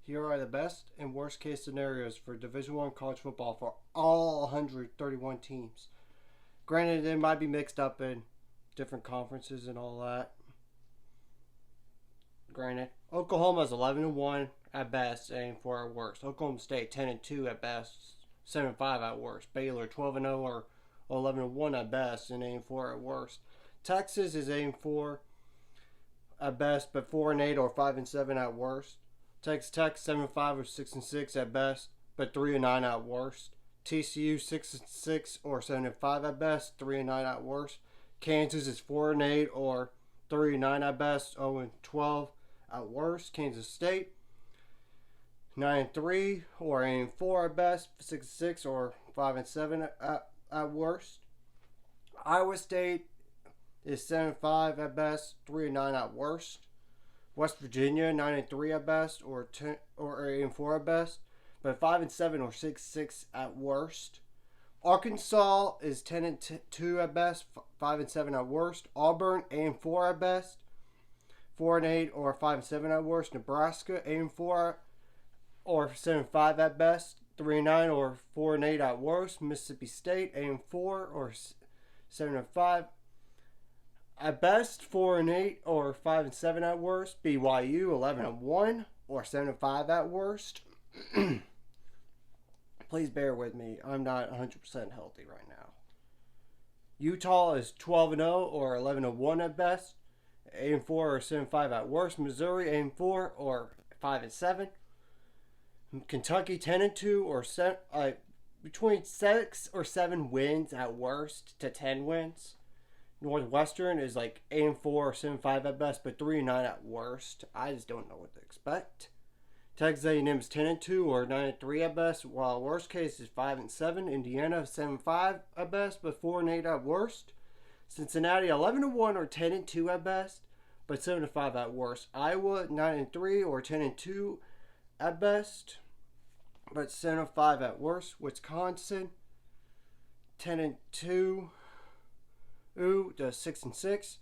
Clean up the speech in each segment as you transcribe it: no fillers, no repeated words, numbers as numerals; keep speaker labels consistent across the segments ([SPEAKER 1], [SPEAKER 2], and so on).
[SPEAKER 1] Here are the best and worst case scenarios for Division I college football for all 131 teams. Granted, it might be mixed up in different conferences and all that. Granted, Oklahoma's 11-1 at best, aiming for at worst. Oklahoma State 10-2 at best, 7-5 at worst. Baylor 12-0 or 11-1 at best, and aiming for at worst. Texas is aiming for at best, but 4-8 or 5-7 at worst. Texas Tech 7-5 or 6-6 at best, but 3-9 at worst. TCU 6-6 or 7-5 at best, 3-9 at worst. Kansas is 4-8 or 3-9 at best, 0-12 at worst. Kansas State 9-3 or 8-4 at best, 6-6 or 5-7 at worst. Iowa State is 7-5 at best, 3-9 at worst. West Virginia 9-3 at best, or 8-4 at best, but 5-7 or 6-6 at worst. Arkansas is 10-2 at best, 5-7 at worst. Auburn 8-4 at best, 4-8 or 5-7 at worst. Nebraska 8-4 or 7-5 at best, 3-9 or 4-8 at worst. Mississippi State 8-4 or 7-5 at best, 4-8 or 5-7 at worst. BYU 11-1 or 7-5 at worst. Please bear with me. I'm not 100% healthy right now. Utah is 12-0 or 11-1 at best, 8-4 or 7-5 at worst. Missouri 8-4 or 5-7. Kentucky 10-2 or between 6 or 7 wins at worst to 10 wins. Northwestern is like 8-4 or 7-5 at best, but 3-9 at worst. I just don't know what to expect. Texas A&M is 10-2 or 9-3 at best, while worst case is 5-7. Indiana 7-5 at best, but 4-8 at worst. Cincinnati 11-1 or 10-2 at best, but 7-5 at worst. Iowa 9-3 or 10-2 at best, but 7-5 at worst. Wisconsin 10-2 to 6-6.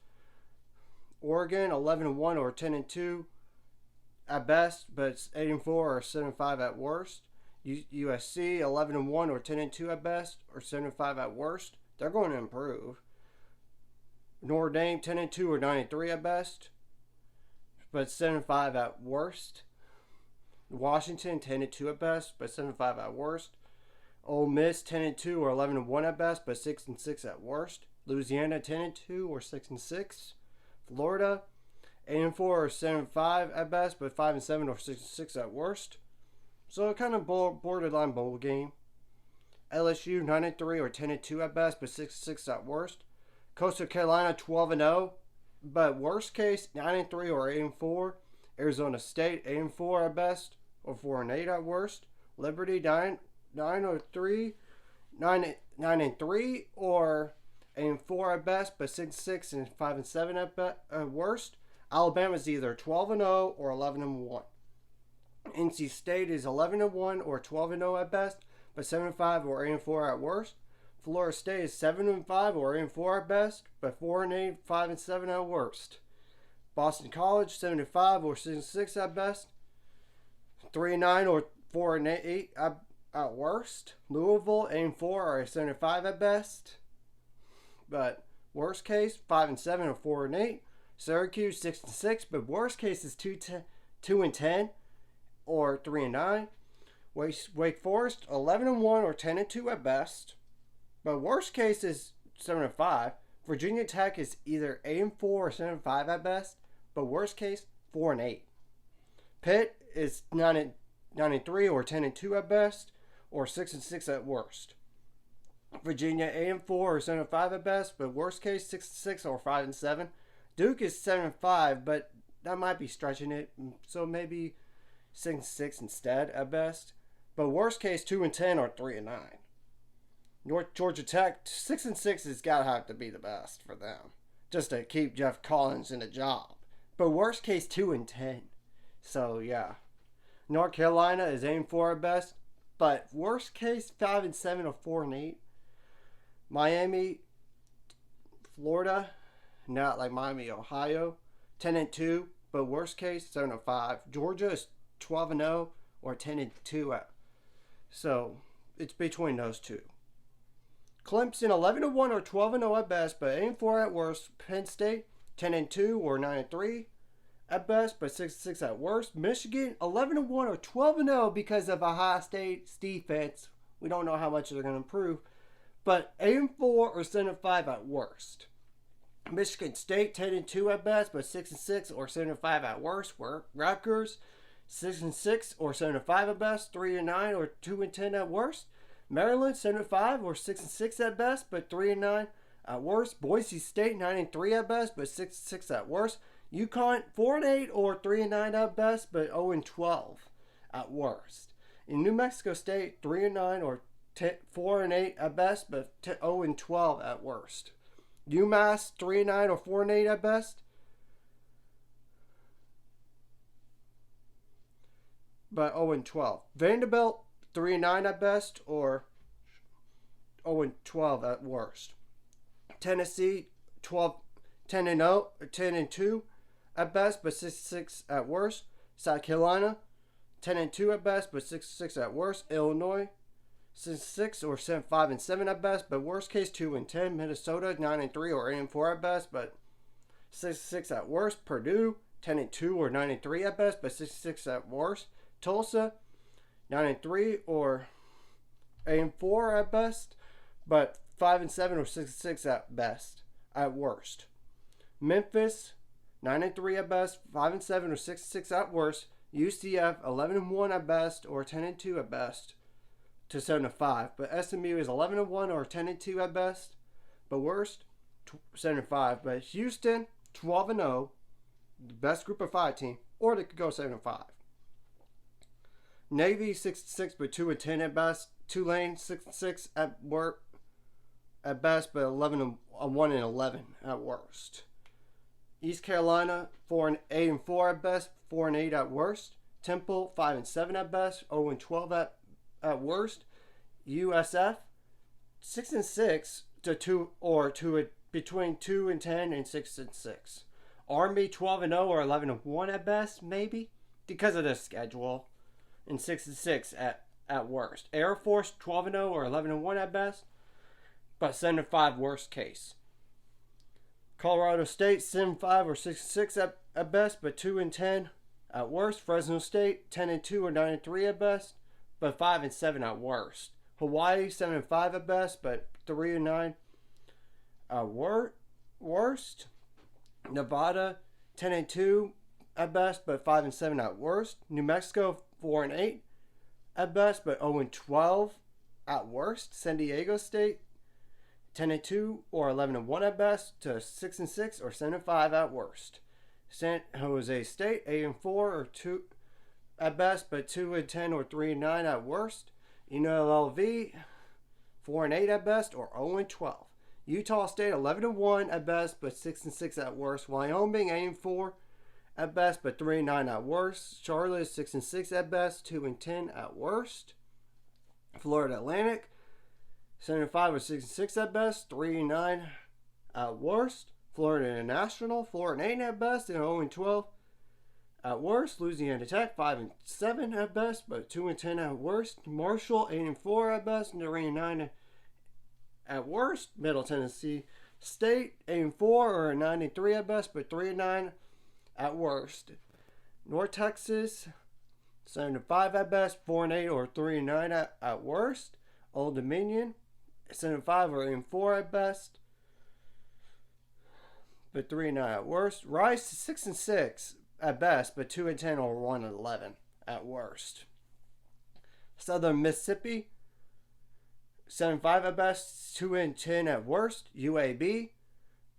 [SPEAKER 1] Oregon 11-1 or 10-2 at best, but 8-4 or 7-5 at worst. USC 11-1 or 10-2 at best, or 7-5 at worst. They're going to improve. Notre Dame 10-2 or 9-3 at best, but 7-5 at worst. Washington 10-2 at best, but 7-5 at worst. Ole Miss 10-2 or 11-1 at best, but 6-6 at worst. Louisiana 10-2 or 6-6. Florida 8-4 or 7-5 at best, but 5-7 or 6-6 at worst. So kind of borderline bowl game. LSU 9-3 or 10-2 at best, but 6-6 at worst. Coastal Carolina 12-0, but worst case 9-3 or 8-4. Arizona State 8-4 at best, or 4-8 at worst. Liberty 9-3 or 8-4 at best, but 6-6 and 5-7 at worst. Alabama's either 12-0 or 11-1. NC State is 11-1 or 12-0 at best, but 7-5 or 8-4 at worst. Florida State is 7-5 or 8-4 at best, but 4-8, 5-7 at worst. Boston College 7-5 or 6-6 at best, 3-9 or 4-8 at worst. Louisville 8-4 or 7-5 at best, but worst case 5-7 or 4-8. Syracuse 6-6, but worst case is 2-10 or 3-9. Wake Forest 11-1 or 10-2 at best, but worst case is 7-5. Virginia Tech is either 8-4 or 7-5 at best, but worst case 4-8. Pitt is 9-3 or 10-2 at best, or 6-6 at worst. Virginia 8-4 or 7-5 at best, but worst case 6-6 or 5-7. Duke is 7-5, but that might be stretching it, so maybe 6-6 instead at best. But worst case 2-10 or 3-9. North Georgia Tech 6-6 has got to have to be the best for them, just to keep Jeff Collins in a job. But worst case 2-10. So yeah, North Carolina is 8-4 at best, but worst case 5-7 or 4-8. Miami, Florida, not like Miami, Ohio, 10-2, but worst case 7-5. Georgia is 12 and 0 or 10 and 2. So it's between those two. Clemson 11 and 1 or 12 and 0 at best, but 8 and 4 at worst. Penn State 10 and 2 or 9 and 3 at best, but 6 and 6 at worst. Michigan 11 and 1 or 12 and 0 because of Ohio State's defense. We don't know how much they're going to improve, but 8 and 4 or 7 and 5 at worst. Michigan State 10 and 2 at best, but 6 and 6 or 7 and 5 at worst. Rutgers 6 and 6 or 7 and 5 at best, 3 and 9 or 2 and 10 at worst. Maryland 7 and 5 or 6 and 6 at best, but 3 and 9 at worst. Boise State 9 and 3 at best, but 6 and 6 at worst. UConn 4 and 8 or 3 and 9 at best, but 0 and 12 at worst. In New Mexico State 3 and 9 or 4 and 8 at best, but 0 and 12 at worst. UMass 3 and 9 or 4 and 8 at best, but 0 and 12. Vanderbilt 3 and 9 at best or 0 and 12 at worst. Tennessee 10 and 0 or 10 and 2 at best, but 6 and 6 at worst. South Carolina 10 and 2 at best, but 6 and 6 at worst. Illinois 6 and 6 or 5 and 7 at best, but worst case 2 and 10. Minnesota 9 and 3 or 8 and 4 at best, but 6 and 6 at worst. Purdue 10 and 2 or 9 and 3 at best, but 6 and 6 at worst. Tulsa 9 and 3 or 8 and 4 at best, but 5 and 7 or 6 and 6 at best, at worst. Memphis 9 and 3 at best, 5 and 7 or 6 and 6 at worst. UCF 11 and 1 at best or 10 and 2 at best to 7 and 5. But SMU is 11 and 1 or 10 and 2 at best, but worst 7 and 5. But Houston 12 and 0, the best group of 5 team, or they could go 7 and 5. Navy 6 and 6 but 2 and 10 at best. Tulane 6 and 6 at best, but 11 and 1 and 11 at worst. East Carolina 4 and 8 and 4 at best, 4 and 8 at worst. Temple 5 and 7 at best, 0 and 12 at worst. USF 6 and 6 to 2 or 2 between 2 and 10 and 6 and 6. Army 12 and 0 or 11 and 1 at best, maybe because of the schedule, and 6 and 6 at worst. Air Force 12 and 0 or 11 and 1 at best, but 7 and 5 worst case. Colorado State 7 and 5 or 6 and 6 at best, but 2 and 10 at worst. Fresno State 10 and 2 or 9 and 3 at best, but 5 and 7 at worst. Hawaii 7 and 5 at best, but 3 and 9 at worst. Nevada 10 and 2 at best, but 5 and 7 at worst. New Mexico 4 and 8 at best, but 0 and 12 at worst. San Diego State 10 and 2 or 11 and 1 at best to 6 and 6 or 7 and 5 at worst. San Jose State 8 and 4 or 2 at best, but 2 and 10 or 3 and 9 at worst. UNLV 4 and 8 at best or 0 and 12. Utah State 11 and 1 at best, but 6 and 6 at worst. Wyoming 8 and 4 at best, but 3 and 9 at worst. Charlotte 6 and 6 at best, 2 and 10 at worst. Florida Atlantic 7 and 5 or 6 and 6 at best, 3 and 9 at worst. Florida International 4 and 8 at best and 0 and 12 at worst. Louisiana Tech 5 and 7 at best, but 2 and 10 at worst. Marshall 8 and 4 at best and 3 and 9 at worst. Middle Tennessee State 8 and 4 or 9 and 3 at best, but 3 and 9 at worst. North Texas 7 and 5 at best, 4 and 8 or 3 and 9 at worst. Old Dominion 7 and 5 or 8 and 4 at best, but 3 and 9 at worst. Rice 6 and 6 at best, but 2 and 10 or 1 and 11 at worst. Southern Mississippi 7 and 5 at best, 2 and 10 at worst. UAB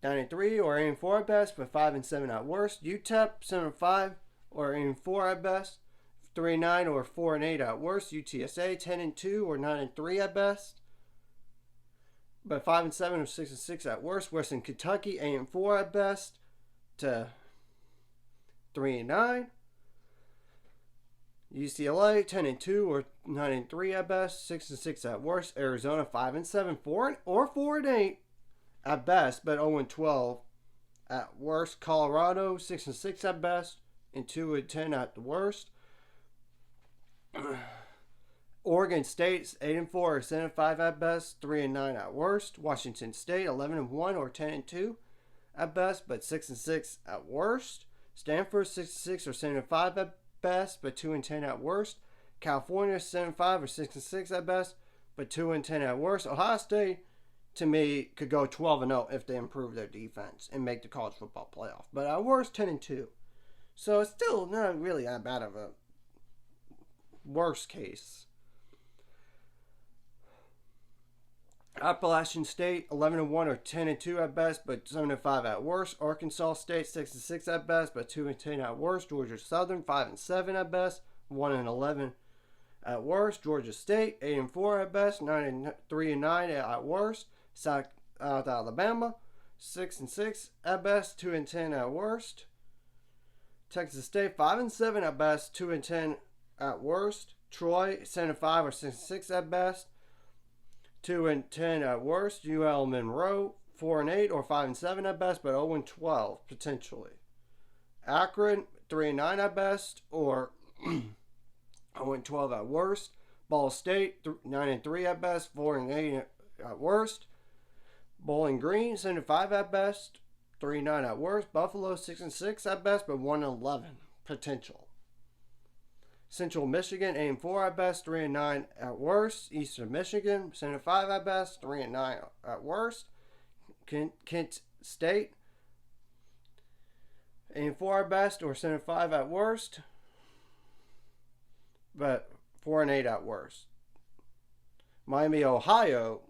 [SPEAKER 1] 9 and 3 or 8 and 4 at best, but 5 and 7 at worst. UTEP 7 and 5 or 8 and 4 at best, 3 and 9 or 4 and 8 at worst. UTSA 10 and 2 or 9 and 3 at best, but 5 and 7 or 6 and 6 at worst. Western Kentucky 8 and 4 at best to 3 and 9. UCLA 10 and 2 or 9 and 3 at best, 6 and 6 at worst. Arizona 5 and 7, 4 and 8 at best, but 0 and 12 at worst. Colorado 6 and 6 at best and 2 and 10 at the worst. Oregon State's 8-4 or 7-5 at best, 3-9 at worst. Washington State 11-1 or 10-2 at best, but 6-6 at worst. Stanford 6-6 or 7-5 at best, but 2-10 at worst. California 7-5 or 6-6 at best, but 2-10 at worst. Ohio State, to me, could go 12-0 if they improve their defense and make the college football playoff. But at worst, 10-2. So it's still not really that bad of a worst case. Appalachian State 11-1 or 10-2 at best, but 7-5 at worst. Arkansas State 6-6 at best, but 2-10 at worst. Georgia Southern 5-7 at best, 1-11 at worst. Georgia State 8-4 at best, 3-9 at worst. South Alabama 6-6 at best, 2-10 at worst. Texas State 5-7 at best, 2-10 at worst. Troy 7-5 or 6-6 at best, 2-10 at worst. UL Monroe 4-8 or 5-7 at best, but 0-12 potentially. Akron 3-9 at best or 0-12 at worst. Ball State 9-3 at best, 4-8 at worst. Bowling Green 7-5 at best, 3-9 at worst. Buffalo 6-6 at best, but 1-11 potential. Central Michigan 8-4 at best, 3-9 at worst. Eastern Michigan 7-5 at best, 3-9 at worst. Kent State 8-4 at best or 7-5 at worst, but 4-8 at worst. Miami, Ohio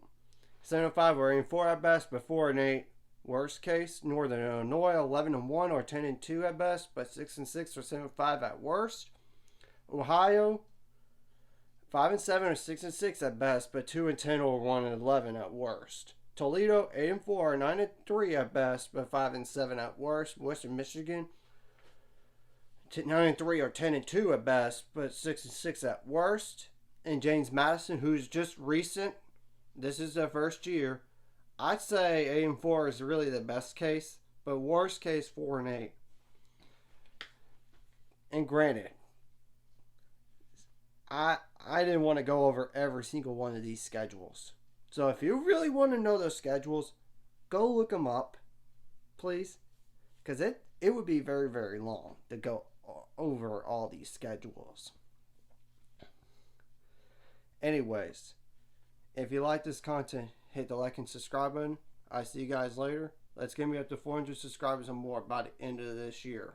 [SPEAKER 1] 7-5 or 8-4 at best, but 4-8 worst case. Northern Illinois 11-1 or 10-2 at best, but 6-6 or 7-5 at worst. Ohio 5-7 or 6-6 at best, but 2-10 or 1-11 at worst. Toledo 8-4 or 9-3 at best, but 5-7 at worst. Western Michigan 9-3 or 10-2 at best, but 6-6 at worst. And James Madison, who's just recent, this is their first year. I'd say 8-4 is really the best case, but worst case 4-8. And granted, I didn't want to go over every single one of these schedules. So if you really want to know those schedules, go look them up, please. Because it would be very, very long to go over all these schedules. Anyways, if you like this content, hit the like and subscribe button. I see you guys later. Let's get me up to 400 subscribers or more by the end of this year.